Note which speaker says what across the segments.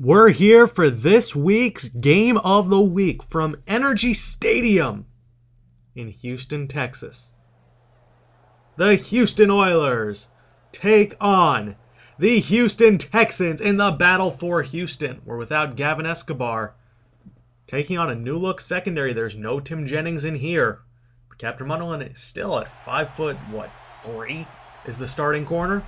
Speaker 1: We're here for this week's Game of the Week from Energy Stadium in Houston, Texas. The Houston Oilers take on the Houston Texans in the battle for Houston. We're without Gavin Escobar. Taking on a new-look secondary. There's no Tim Jennings in here. Captain Munderland is still at 5'3" is the starting corner.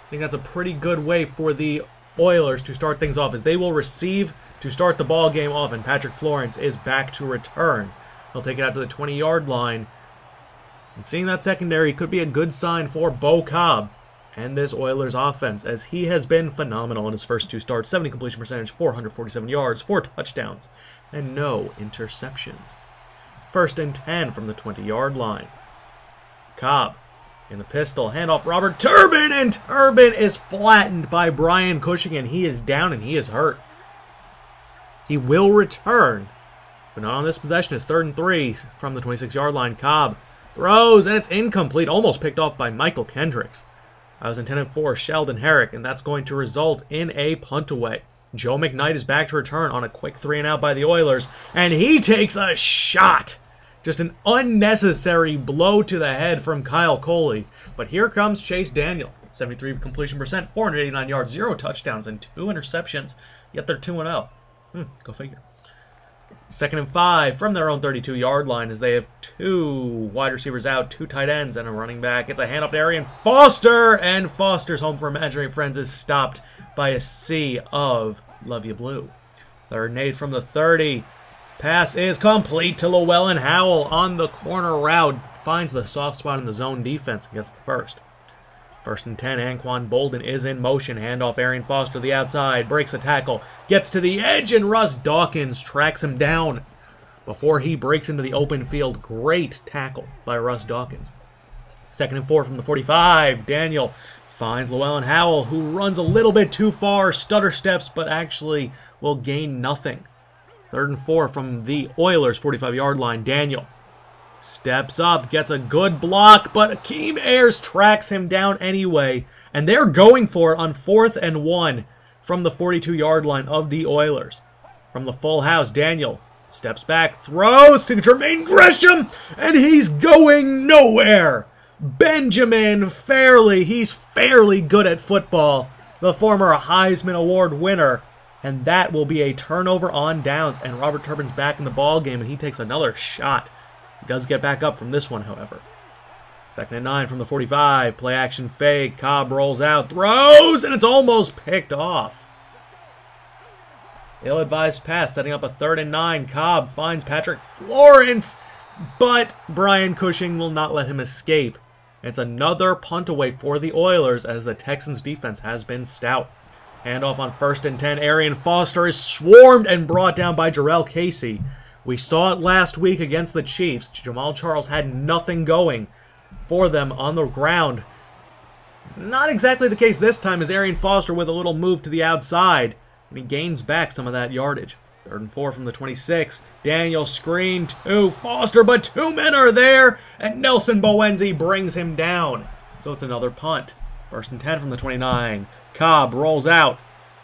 Speaker 1: I think that's a pretty good way for the Oilers to start things off, as they will receive to start the ball game off, and Patrick Florence is back to return. He'll take it out to the 20-yard line. And seeing that secondary could be a good sign for Beau Cobb and this Oilers offense, as he has been phenomenal in his first two starts. 70 completion percentage, 447 yards, 4 touchdowns, and no interceptions. 1st and 10 from the 20-yard line. Cobb in the pistol, handoff Robert Turbin, and Turbin is flattened by Brian Cushing, and he is down and he is hurt. He will return, but not on this possession. It's 3rd and 3 from the 26-yard line. Cobb throws, and it's incomplete, almost picked off by Michael Kendricks. That was intended for Sheldon Herrick, and that's going to result in a punt away. Joe McKnight is back to return on a quick 3-and-out by the Oilers, and he takes a shot. Just an unnecessary blow to the head from Kyle Coley. But here comes Chase Daniel. 73 completion percent, 489 yards, 0 touchdowns, and 2 interceptions. Yet they're 2-0. Go figure. 2nd and 5 from their own 32-yard line, as they have 2 wide receivers out, 2 tight ends, and a running back. It's a handoff to Arian Foster, and Foster's home for imaginary friends is stopped by a sea of Love You Blue. 3rd and 8 from the 30. Pass is complete to Llewellyn Howell on the corner route. Finds the soft spot in the zone defense and gets the first. 1st and 10, Anquan Bolden is in motion. Handoff Arian Foster to the outside. Breaks a tackle. Gets to the edge, and Russ Dawkins tracks him down before he breaks into the open field. Great tackle by Russ Dawkins. 2nd and 4 from the 45. Daniel finds Llewellyn Howell, who runs a little bit too far. Stutter steps, but actually will gain nothing. 3rd and 4 from the Oilers' 45-yard line. Daniel steps up, gets a good block, but Akeem Ayers tracks him down anyway, and they're going for it on 4th and 1 from the 42-yard line of the Oilers. From the full house, Daniel steps back, throws to Jermaine Gresham, and he's going nowhere. Benjamin Fairley, he's fairly good at football, the former Heisman Award winner. And that will be a turnover on downs. And Robert Turbin's back in the ball game, and he takes another shot. He does get back up from this one, however. 2nd and 9 from the 45. Play action fake. Cobb rolls out, throws, and it's almost picked off. Ill-advised pass, setting up a 3rd and 9. Cobb finds Patrick Florence, but Brian Cushing will not let him escape. It's another punt away for the Oilers, as the Texans' defense has been stout. Handoff on 1st and 10. Arian Foster is swarmed and brought down by Jarrell Casey. We saw it last week against the Chiefs. Jamal Charles had nothing going for them on the ground. Not exactly the case this time, as Arian Foster with a little move to the outside, and he gains back some of that yardage. 3rd and 4 from the 26. Daniel screen to Foster, but 2 men are there, and Nelson Bowenzi brings him down. So it's another punt. 1st and 10 from the 29. Cobb rolls out,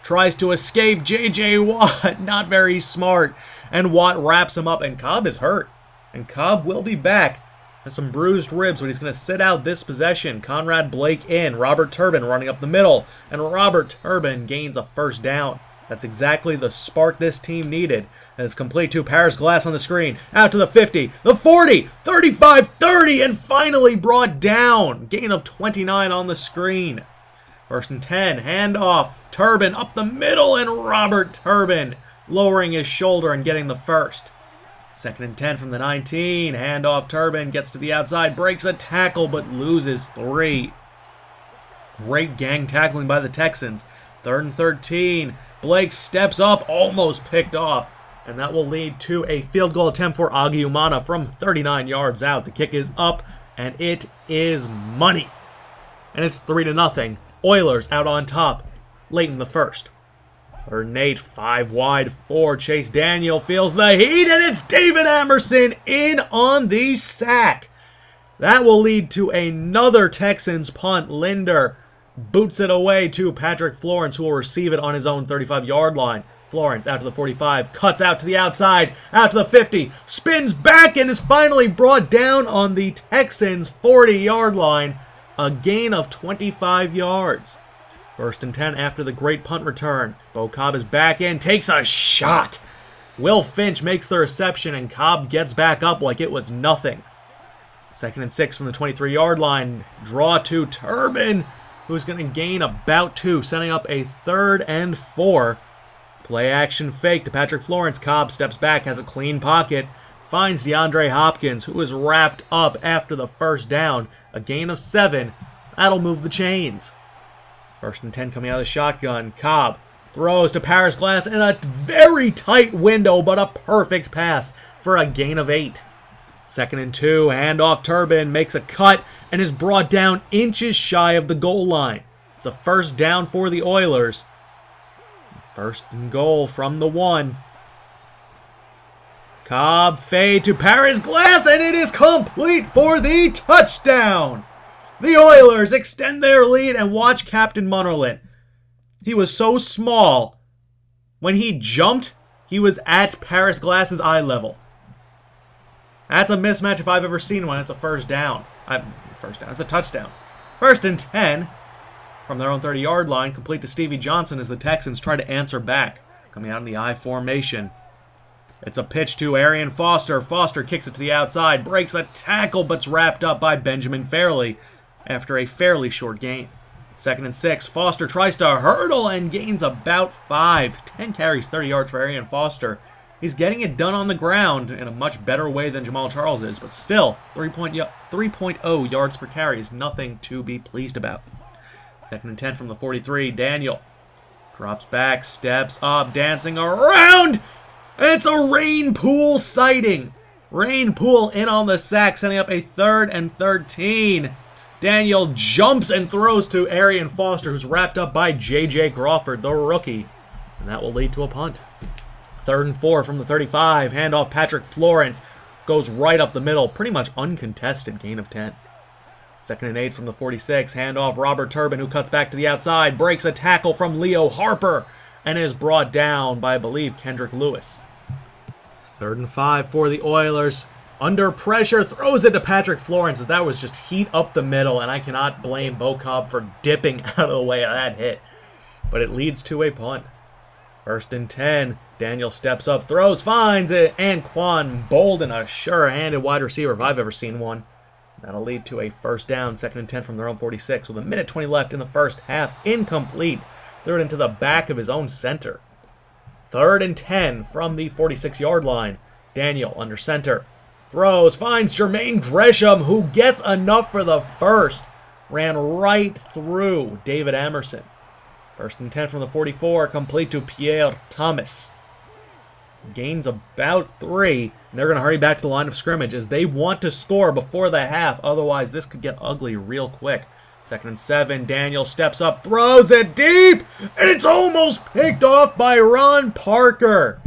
Speaker 1: tries to escape J.J. Watt, not very smart, and Watt wraps him up, and Cobb is hurt. And Cobb will be back. Has some bruised ribs, but he's going to sit out this possession. Konrad Blake in, Robert Turbin running up the middle, and Robert Turbin gains a 1st down. That's exactly the spark this team needed. As complete to Paris Glass on the screen, out to the 50, the 40, 35, 30, and finally brought down. Gain of 29 on the screen. 1st and 10, handoff, Turbin up the middle, and Robert Turbin lowering his shoulder and getting the first. 2nd and 10 from the 19, handoff, Turbin gets to the outside, breaks a tackle, but loses 3. Great gang tackling by the Texans. 3rd and 13, Blake steps up, almost picked off, and that will lead to a field goal attempt for Agiumana from 39 yards out. The kick is up, and it is money. And it's 3-0. Oilers out on top late in the 1st. 3rd and 8, 5 wide for Chase Daniel. Feels the heat, and it's David Emerson in on the sack. That will lead to another Texans punt. Linder boots it away to Patrick Florence, who will receive it on his own 35-yard line. Florence out to the 45, cuts out to the outside, out to the 50, spins back and is finally brought down on the Texans' 40-yard line. A gain of 25 yards. 1st and 10 after the great punt return. Beau Cobb is back in, takes a shot. Will Finch makes the reception, and Cobb gets back up like it was nothing. 2nd and 6 from the 23-yard line. Draw to Turbin, who's going to gain about 2, setting up a 3rd and 4. Play action fake to Patrick Florence. Cobb steps back, has a clean pocket, finds DeAndre Hopkins, who is wrapped up after the 1st down. A gain of 7. That'll move the chains. 1st and 10 coming out of the shotgun. Cobb throws to Paris Glass in a very tight window, but a perfect pass for a gain of 8. 2nd and 2, handoff. Turbin makes a cut and is brought down inches shy of the goal line. It's a 1st down for the Oilers. 1st and goal from the 1. Cobb fade to Paris Glass, and it is complete for the touchdown. The Oilers extend their lead, and watch Captain Munnerlyn. He was so small. When he jumped, he was at Paris Glass's eye level. That's a mismatch if I've ever seen one. It's a 1st down. It's a touchdown. 1st and 10 from their own 30-yard line, complete to Stevie Johnson as the Texans try to answer back. Coming out in the I formation. It's a pitch to Arian Foster. Foster kicks it to the outside, breaks a tackle, but's wrapped up by Benjamin Fairley after a fairly short gain. 2nd and 6, Foster tries to hurdle and gains about 5. 10 carries, 30 yards for Arian Foster. He's getting it done on the ground in a much better way than Jamal Charles is, but still, 3.0 yards per carry is nothing to be pleased about. 2nd and 10 from the 43, Daniel drops back, steps up, dancing around. It's a rain pool sighting. Rain pool in on the sack, setting up a 3rd and 13. Daniel jumps and throws to Arian Foster, who's wrapped up by J.J. Crawford, the rookie. And that will lead to a punt. 3rd and 4 from the 35. Handoff Patrick Florence. Goes right up the middle. Pretty much uncontested gain of 10. 2nd and 8 from the 46. Handoff Robert Turbin, who cuts back to the outside. Breaks a tackle from Leo Harper. And is brought down by, I believe, Kendrick Lewis. 3rd and 5 for the Oilers. Under pressure, throws it to Patrick Florence, as that was just heat up the middle, and I cannot blame Beau Cobb for dipping out of the way of that hit. But it leads to a punt. 1st and 10. Daniel steps up, throws, finds it. Anquan Bolden, a sure-handed wide receiver if I've ever seen one. That'll lead to a 1st down, 2nd and 10 from their own 46. With a minute 20 left in the first half, incomplete. Threw it into the back of his own center. 3rd and 10 from the 46-yard line. Daniel under center. Throws, finds Jermaine Gresham, who gets enough for the first. Ran right through David Amerson. 1st and 10 from the 44, complete to Pierre Thomas. Gains about 3. And they're going to hurry back to the line of scrimmage as they want to score before the half. Otherwise, this could get ugly real quick. 2nd and 7, Daniel steps up, throws it deep, and it's almost picked off by Ron Parker.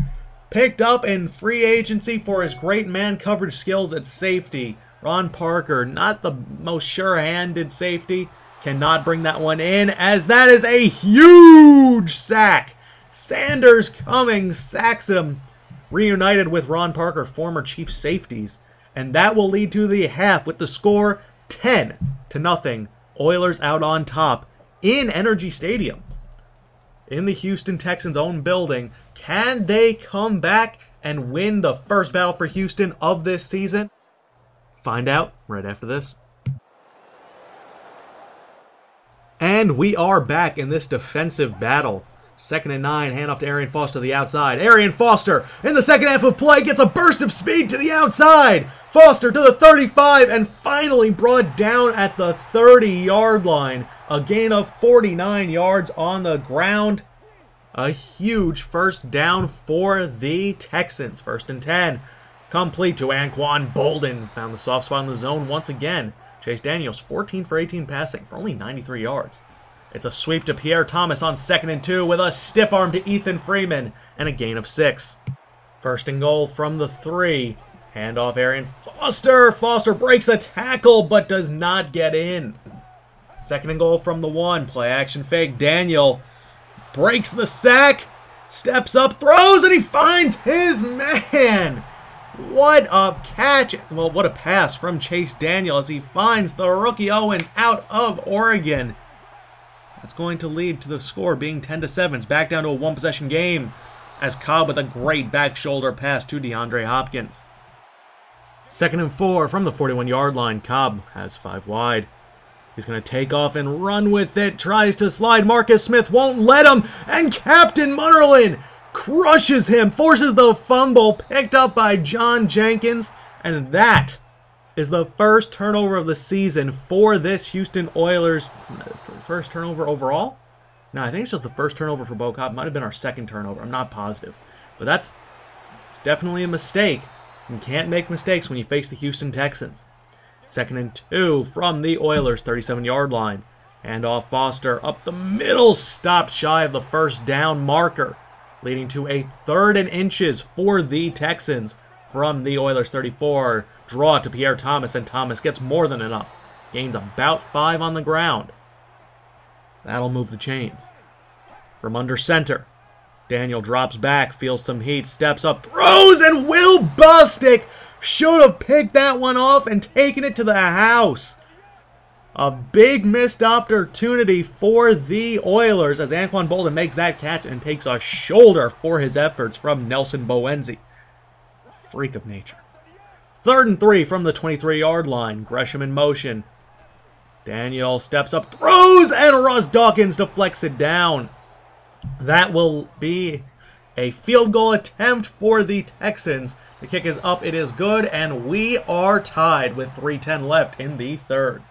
Speaker 1: Picked up in free agency for his great man coverage skills at safety. Ron Parker, not the most sure-handed safety, cannot bring that one in, as that is a huge sack. Sanders Cummings sacks him, reunited with Ron Parker, former chief safeties. And that will lead to the half with the score 10-0. Oilers out on top in Energy Stadium. In the Houston Texans' own building. Can they come back and win the first battle for Houston of this season? Find out right after this. And we are back in this defensive battle. 2nd and 9, handoff to Arian Foster to the outside. Arian Foster in the second half of play gets a burst of speed to the outside. Foster to the 35 and finally brought down at the 30-yard line. A gain of 49 yards on the ground. A huge 1st down for the Texans. 1st and 10. Complete to Anquan Bolden. Found the soft spot in the zone once again. Chase Daniels 14 for 18 passing for only 93 yards. It's a sweep to Pierre Thomas on 2nd and 2 with a stiff arm to Ethan Freeman and a gain of 6. 1st and goal from the 3. Handoff Arian Foster. Foster breaks a tackle but does not get in. 2nd and goal from the 1. Play action fake. Daniel breaks the sack. Steps up, throws, and he finds his man. What a catch. Well, what a pass from Chase Daniel as he finds the rookie Owens out of Oregon. That's going to lead to the score being 10-7. It's back down to a 1-possession game as Cobb with a great back shoulder pass to DeAndre Hopkins. 2nd and 4 from the 41-yard line. Cobb has 5 wide. He's going to take off and run with it. Tries to slide. Marcus Smith won't let him. And Captain Munnerlyn crushes him. Forces the fumble picked up by John Jenkins. And that is the first turnover of the season for this Houston Oilers. First turnover overall? No, I think it's just the first turnover for Beau Cobb. Might have been our 2nd turnover. I'm not positive. But it's definitely a mistake. You can't make mistakes when you face the Houston Texans. 2nd and 2 from the Oilers, 37-yard line. And off Foster up the middle, stopped shy of the first down marker, leading to a 3rd and inches for the Texans from the Oilers 34. Draw to Pierre Thomas, and Thomas gets more than enough. Gains about 5 on the ground. That'll move the chains. From under center, Daniel drops back, feels some heat, steps up, throws, and Will Bostic should have picked that one off and taken it to the house. A big missed opportunity for the Oilers as Anquan Bolden makes that catch and takes a shoulder for his efforts from Nelson Bowenzi. Freak of nature. 3rd and 3 from the 23-yard line. Gresham in motion. Daniel steps up, throws, and Russ Dawkins deflects it down. That will be a field goal attempt for the Texans. The kick is up, it is good, and we are tied with 3:10 left in the 3rd.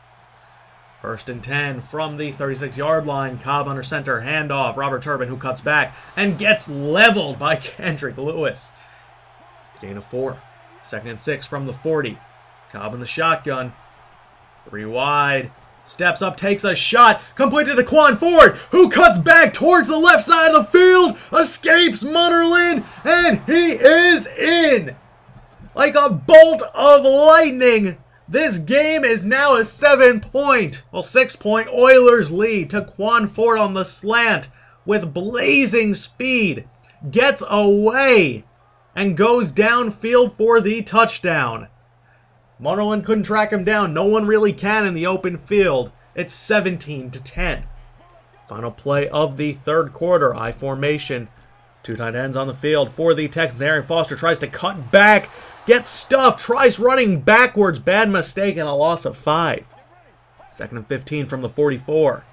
Speaker 1: 1st and 10 from the 36-yard line. Cobb under center, handoff. Robert Turbin, who cuts back and gets leveled by Kendrick Lewis. Gain of 4. 2nd and 6 from the 40. Cobb in the shotgun. 3 wide. Steps up, takes a shot, completed to Quan Ford, who cuts back towards the left side of the field, escapes Munnerlyn, and he is in. Like a bolt of lightning, this game is now a 6-point Oilers lead to Quan Ford on the slant with blazing speed, gets away, and goes downfield for the touchdown. Munnerlyn couldn't track him down. No one really can in the open field. It's 17-10. Final play of the 3rd quarter. I formation. 2 tight ends on the field for the Texans. Arian Foster tries to cut back. Gets stuffed. Tries running backwards. Bad mistake and a loss of 5. 2nd and 15 from the 44.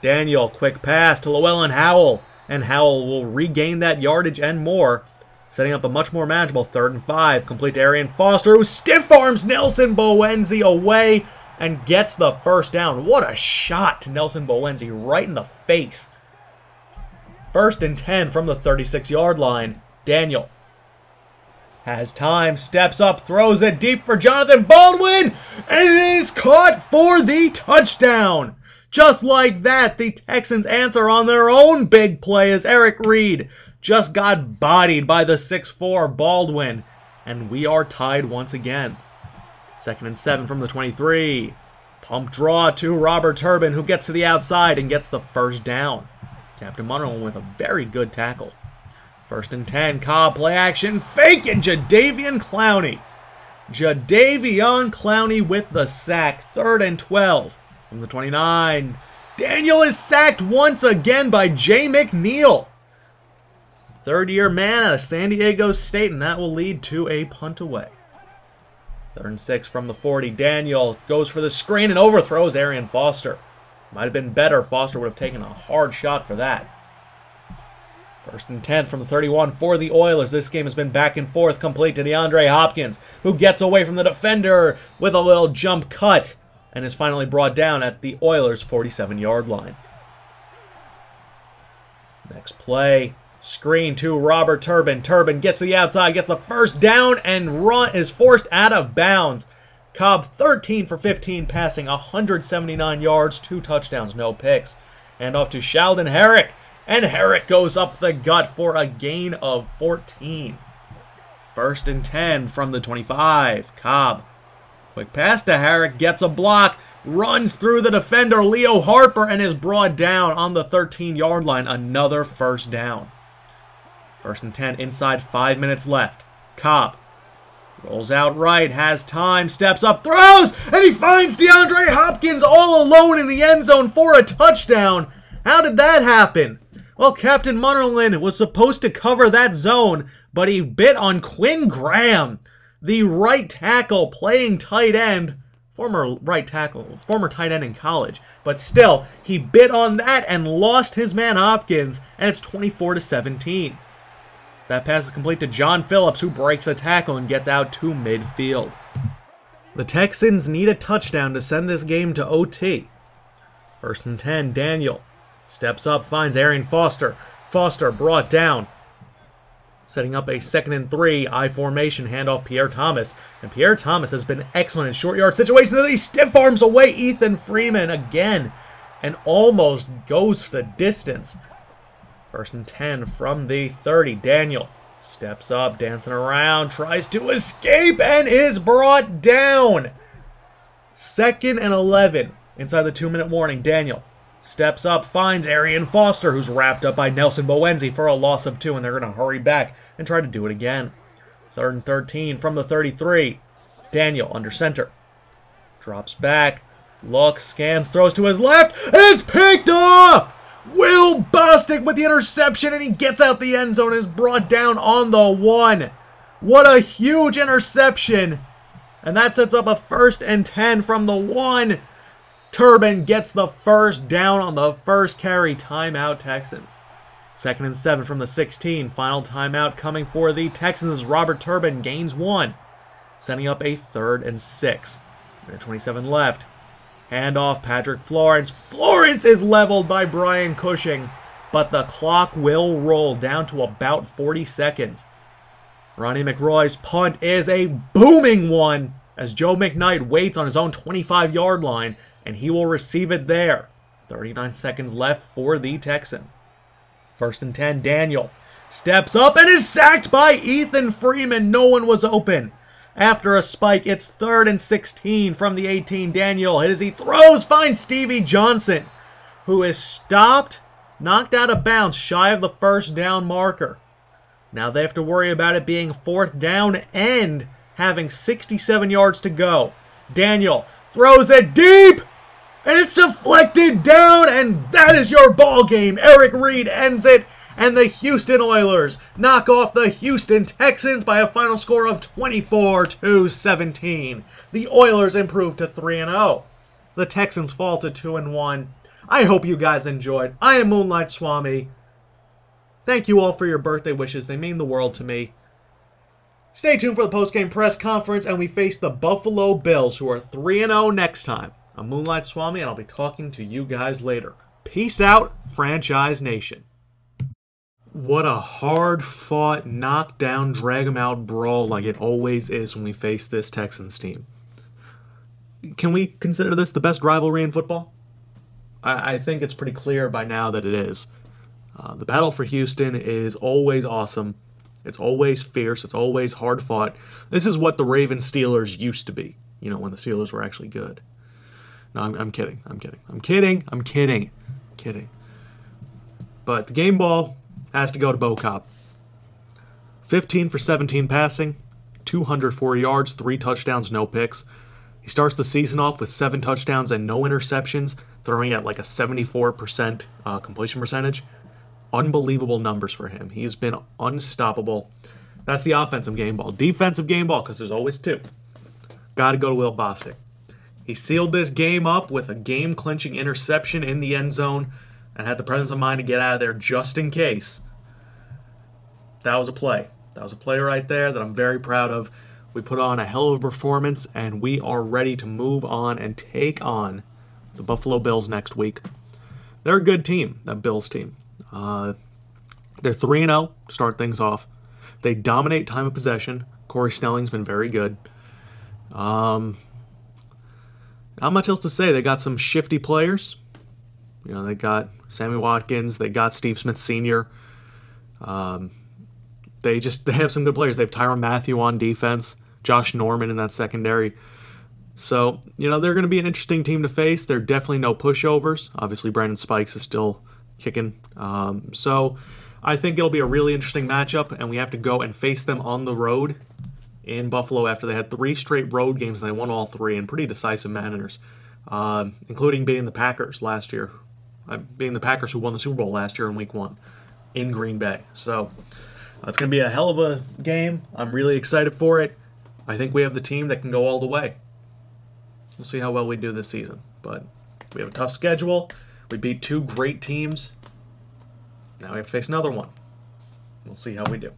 Speaker 1: Daniel, quick pass to Llewellyn Howell. And Howell will regain that yardage and more, setting up a much more manageable 3rd and 5. Complete to Arian Foster, who stiff arms Nelson Bowenzi away and gets the first down. What a shot to Nelson Bowenzi right in the face. 1st and 10 from the 36-yard line. Daniel has time, steps up, throws it deep for Jonathan Baldwin, and it is caught for the touchdown. Just like that, the Texans answer on their own big play as Eric Reed just got bodied by the 6'4" Baldwin, and we are tied once again. 2nd and 7 from the 23. Pump draw to Robert Turbin, who gets to the outside and gets the first down. Captain Munnerlyn with a very good tackle. 1st and 10, Cobb play action, faking Jadeveon Clowney. Jadeveon Clowney with the sack. 3rd and 12 from the 29. Daniel is sacked once again by Jay McNeil. 3rd-year man out of San Diego State, and that will lead to a punt away. 3rd and 6 from the 40. Daniel goes for the screen and overthrows Arian Foster. Might have been better. Foster would have taken a hard shot for that. 1st and 10 from the 31 for the Oilers. This game has been back and forth, complete to DeAndre Hopkins, who gets away from the defender with a little jump cut and is finally brought down at the Oilers' 47-yard line. Next play, screen to Robert Turbin. Turbin gets to the outside, gets the first down, and is forced out of bounds. Cobb 13 for 15 passing, 179 yards, 2 touchdowns, no picks. And off to Sheldon Herrick. And Herrick goes up the gut for a gain of 14. 1st and 10 from the 25. Cobb. Quick pass to Herrick. Gets a block. runs through the defender, Leo Harper, and is brought down on the 13-yard line. Another first down. 1st and 10, inside 5 minutes left. Cobb rolls out right, has time, steps up, throws, and he finds DeAndre Hopkins all alone in the end zone for a touchdown. How did that happen? Well, Captain Munnerlyn was supposed to cover that zone, but he bit on Quinn Graham, the right tackle playing tight end, former tight end in college. But still, he bit on that and lost his man Hopkins, and it's 24-17. That pass is complete to John Phillips, who breaks a tackle and gets out to midfield. The Texans need a touchdown to send this game to OT. 1st and 10, Daniel steps up, finds Arian Foster. Foster brought down. Setting up a 2nd and 3, I formation, handoff Pierre Thomas. And Pierre Thomas has been excellent in short yard situations. He stiff arms away Ethan Freeman again and almost goes the distance. 1st and 10 from the 30. Daniel steps up, dancing around, tries to escape, and is brought down. 2nd and 11 inside the 2-minute warning. Daniel steps up, finds Arian Foster, who's wrapped up by Nelson Bowenzi for a loss of 2, and they're going to hurry back and try to do it again. 3rd and 13 from the 33. Daniel under center. Drops back, looks, scans, throws to his left, and it's picked off! Will Bostic with the interception, and he gets out the end zone and is brought down on the 1. What a huge interception! And that sets up a 1st and 10 from the 1. Turbin gets the first down on the first carry. Timeout, Texans. 2nd and 7 from the 16. Final timeout coming for the Texans as Robert Turbin gains 1. Setting up a 3rd and 6. 27 left. Handoff, Patrick Florence. Florence is leveled by Brian Cushing, but the clock will roll down to about 40 seconds. Ronnie McRoy's punt is a booming one as Joe McKnight waits on his own 25-yard line, and he will receive it there. 39 seconds left for the Texans. 1st and 10, Daniel steps up and is sacked by Ethan Freeman. No one was open. After a spike, it's 3rd and 16 from the 18. Daniel, as he throws, finds Stevie Johnson, who is stopped, knocked out of bounds, shy of the first down marker. Now they have to worry about it being 4th down and having 67 yards to go. Daniel throws it deep, and it's deflected down, and that is your ball game. Eric Reed ends it, and the Houston Oilers knock off the Houston Texans by a final score of 24-17. The Oilers improve to 3-0. The Texans fall to 2-1. I hope you guys enjoyed. I am Moonlight Swami. Thank you all for your birthday wishes. They mean the world to me. Stay tuned for the post-game press conference, and we face the Buffalo Bills, who are 3-0 next time. I'm Moonlight Swami, and I'll be talking to you guys later. Peace out, Franchise Nation. What a hard-fought, knock-down, drag-em-out brawl like it always is when we face this Texans team. Can we consider this the best rivalry in football? I think it's pretty clear by now that it is. The battle for Houston is always awesome. It's always fierce. It's always hard-fought. This is what the Ravens-Steelers used to be, you know, when the Steelers were actually good. No, I'm kidding. I'm kidding. But the game ball has to go to Beau Cobb. 15 for 17 passing, 204 yards, 3 touchdowns, no picks. He starts the season off with 7 touchdowns and no interceptions, throwing at like a 74% completion percentage. Unbelievable numbers for him. He's been unstoppable. That's the offensive game ball. Defensive game ball, because there's always 2. Got to go to Will Bostic. He sealed this game up with a game-clinching interception in the end zone and had the presence of mind to get out of there just in case. That was a play. That was a play right there that I'm very proud of. We put on a hell of a performance, and we are ready to move on and take on the Buffalo Bills next week. They're a good team, that Bills team. They're 3-0 to start things off. They dominate time of possession. Corey Snelling's been very good. Not much else to say. They got some shifty players. You know, they got Sammy Watkins. They got Steve Smith Sr. They have some good players. They have Tyrann Mathieu on defense. Josh Norman in that secondary. So, you know, they're going to be an interesting team to face. They're definitely no pushovers. Obviously, Brandon Spikes is still kicking. So I think it'll be a really interesting matchup, and we have to go and face them on the road in Buffalo after they had 3 straight road games, and they won all 3 in pretty decisive manners, including beating the Packers last year. Being the Packers who won the Super Bowl last year in Week 1 in Green Bay. So it's going to be a hell of a game. I'm really excited for it. I think we have the team that can go all the way. We'll see how well we do this season. But we have a tough schedule. We beat 2 great teams. Now we have to face another one. We'll see how we do.